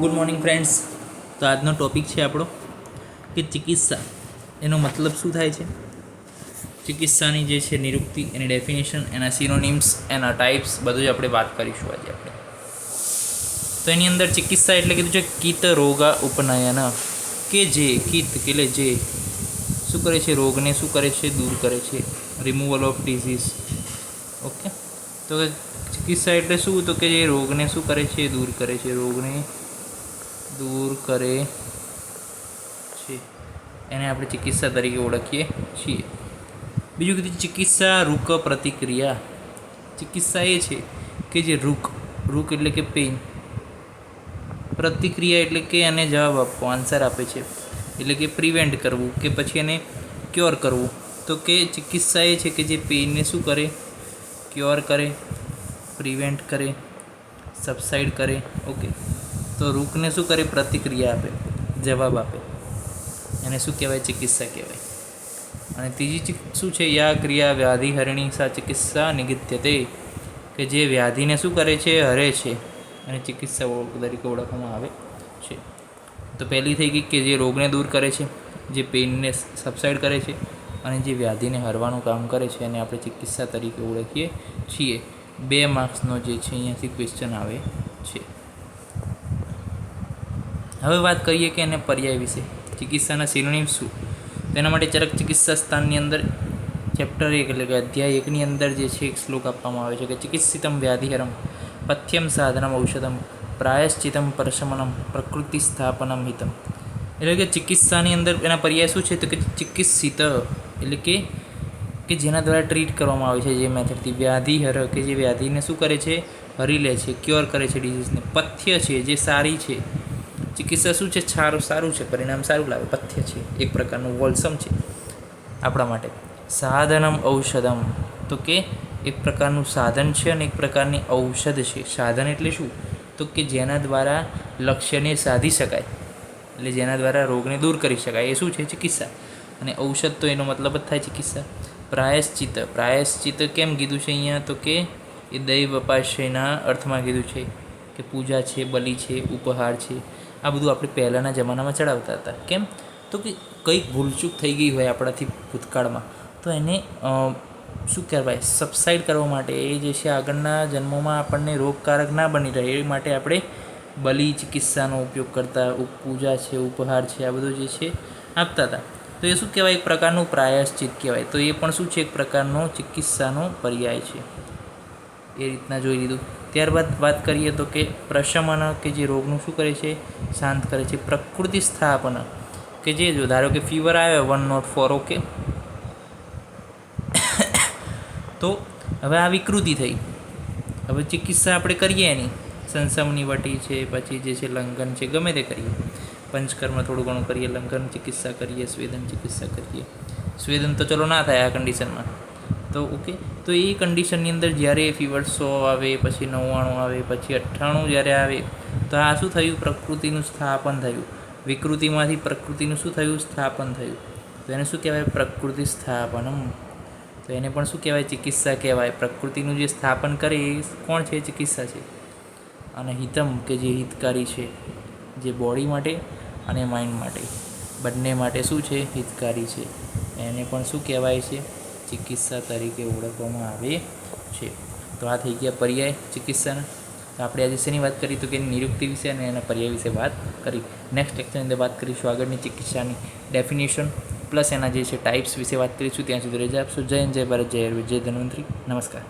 Good morning friends. તો આજનો topic છે આપણો કે ચિકિત્સા એનો મતલબ શું થાય છે, ચિકિત્સાની જે છે નિરુક્તિ, એની ડેફિનેશન, એના સિનોનિમ્સ, એના ટાઈપ્સ, બધું જ આપણે વાત કરીશું આજે આપણે. તો એની અંદર ચિકિત્સા એટલે કીધું છે કીત રોગા ઉપનયન, કે જે કીત એટલે જે શું કરે છે, રોગને શું કરે છે, દૂર કરે છે, રિમૂવલ ઓફ ડિઝીઝ. ઓકે, તો ચિકિત્સા એટલે શું, તો કે જે રોગને શું કરે છે, દૂર કરે છે, રોગને દૂર કરે છે, એને આપણે ચિકિત્સા તરીકે ઓળખીએ છીએ. બીજું કીધું ચિકિત્સા રૂક પ્રતિક્રિયા. ચિકિત્સા એ છે કે જે રૂક એટલે કે પેઇન, પ્રતિક્રિયા એટલે કે એને જવાબ આપવો, આન્સર આપે છે, એટલે કે પ્રિવેન્ટ કરવું કે પછી એને ક્યોર કરવું. તો કે ચિકિત્સા એ છે કે જે પેઇનને શું કરે, ક્યોર કરે, પ્રિવેન્ટ કરે, સબસાઇડ કરે. ઓકે, તો રૂકને શું કરે, પ્રતિક્રિયા આપે, જવાબ આપે, એને શું કહેવાય, ચિકિત્સા કહેવાય. અને ત્રીજી શું છે, યા ક્રિયા વ્યાધિહરણી સા ચિકિત્સા નિગીત્યતે, કે જે વ્યાધિને શું કરે છે, હરે છે, અને ચિકિત્સા તરીકે ઓળખવામાં આવે છે. તો પહેલી થઈ ગઈ કે જે રોગને દૂર કરે છે, જે પેઇનને સબસાઇડ કરે છે, અને જે વ્યાધિને હરવાનું કામ કરે છે, એને આપણે ચિકિત્સા તરીકે ઓળખીએ છીએ. 2 માર્ક્સનો જે છે અહીંયાથી ક્વેશ્ચન આવે છે. હવે વાત કરીએ કે એને પર્યાય વિશે, ચિકિત્સાના સિનોનિમ્સ શું. તેના માટે ચરક ચિકિત્સા સ્થાનની અંદર ચેપ્ટર 1 એટલે કે અધ્યાય 1ની અંદર જે છે એક શ્લોક આપવામાં આવે છે કે ચિકિત્સિતમ વ્યાધિહરમ પથ્યમ સાધનમ ઔષધમ પ્રાયશ્ચિતમ પરશમનમ પ્રકૃતિ સ્થાપનમ હિતમ. એટલે કે ચિકિત્સાની અંદર એના પર્યાય શું છે, તો કે ચિકિત્સિત એટલે કે જેના દ્વારા ટ્રીટ કરવામાં આવે છે, જે મેથડથી. વ્યાધિહર કે જે વ્યાધિને શું કરે છે, હરી લે છે, ક્યોર કરે છે ડિઝીઝને. પથ્ય છે જે સારી છે, ચિકિત્સા શું છે, સારું છે, પરિણામ સારું લાવે, પથ્ય છે, એક પ્રકારનું વોલ્સમ છે આપણા માટે. સાધનમ ઔષધમ, તો કે એક પ્રકારનું સાધન છે અને એક પ્રકારની ઔષધ છે. સાધન એટલે શું, તો કે જેના દ્વારા લક્ષ્યને સાધી શકાય, એટલે જેના દ્વારા રોગને દૂર કરી શકાય, એ શું છે, ચિકિત્સા. અને ઔષધ તો એનો મતલબ જ થાય ચિકિત્સા. પ્રાયશ્ચિત કેમ કીધું છે અહીંયા, તો કે એ દૈવ અપાસ્યના અર્થમાં કીધું છે કે પૂજા છે, બલિ છે, ઉપહાર છે, આ બધું આપણે પહેલાંના જમાનામાં ચડાવતા હતા. કેમ, તો કે કંઈક ભૂલચૂક થઈ ગઈ હોય આપણાથી ભૂતકાળમાં, તો એને શું કહેવાય, સબસાઇડ કરવા માટે, એ જે છે આગળના જન્મોમાં આપણને રોગકારક ના બની રહે એ માટે આપણે બલિ ચિકિત્સાનો ઉપયોગ કરતા, પૂજા છે, ઉપહાર છે, આ બધું જે છે આપતા હતા. તો એ શું કહેવાય, એક પ્રકારનું પ્રાયશ્ચિત કહેવાય. તો એ પણ શું છે, એક પ્રકારનો ચિકિત્સાનો પર્યાય છે. એ રીતના જોઈ લીધું. ત્યારબાદ વાત કરીએ તો કે પ્રશમન, કે જે રોગનું શું કરે છે, શાંત કરે છે. પ્રકૃતિ સ્થાપન, કે જે જો ધારો કે ફીવર આવ્યો 104, ઓકે, તો હવે આ વિકૃતિ થઈ, હવે ચિકિત્સા આપણે કરીએ એની, સંસમની વટી છે, પછી જે છે લંઘન છે, ગમે તે કરીએ, પંચકર્મ થોડું ઘણું કરીએ, લંઘન ચિકિત્સા કરીએ, સ્વેદન ચિકિત્સા કરીએ. સ્વેદન તો ચલો ના થાય આ કન્ડિશનમાં, તો ઓકે. તો એ કન્ડિશનની અંદર જ્યારે ફીવર 100 આવે, પછી 99 આવે, પછી 98 જ્યારે આવે, તો આ શું થયું, પ્રકૃતિનું સ્થાપન થયું. વિકૃતિમાંથી પ્રકૃતિનું શું થયું, સ્થાપન થયું. તો એને શું કહેવાય, પ્રકૃતિ સ્થાપનમ. તો એને પણ શું કહેવાય, ચિકિત્સા કહેવાય. પ્રકૃતિનું જે સ્થાપન કરે એ કોણ છે, ચિકિત્સા છે. અને હિતમ, કે જે હિતકારી છે, જે બોડી માટે અને માઇન્ડ માટે, બંને માટે શું છે, હિતકારી છે, એને પણ શું કહેવાય છે, ચિકિત્સા તરીકે ઓળખવામાં આવે છે. તો આ થઈ ગયા પર્યાય ચિકિત્સાના. તો આપણે આજે શેની વાત કરી, તો કે નિરુક્તિ વિશે અને એના પર્યાય વિશે વાત કરી. નેક્સ્ટ લેક્ચરની અંદર વાત કરીશું આગળની ચિકિત્સાની ડેફિનેશન પ્લસ એના જે છે ટાઈપ્સ વિશે વાત કરીશું. ત્યાં સુધી રજા આપશો. જય હિન્દ, જય ભારત, જય આયુર્વેદ, જય ધન્વંતરી. નમસ્કાર.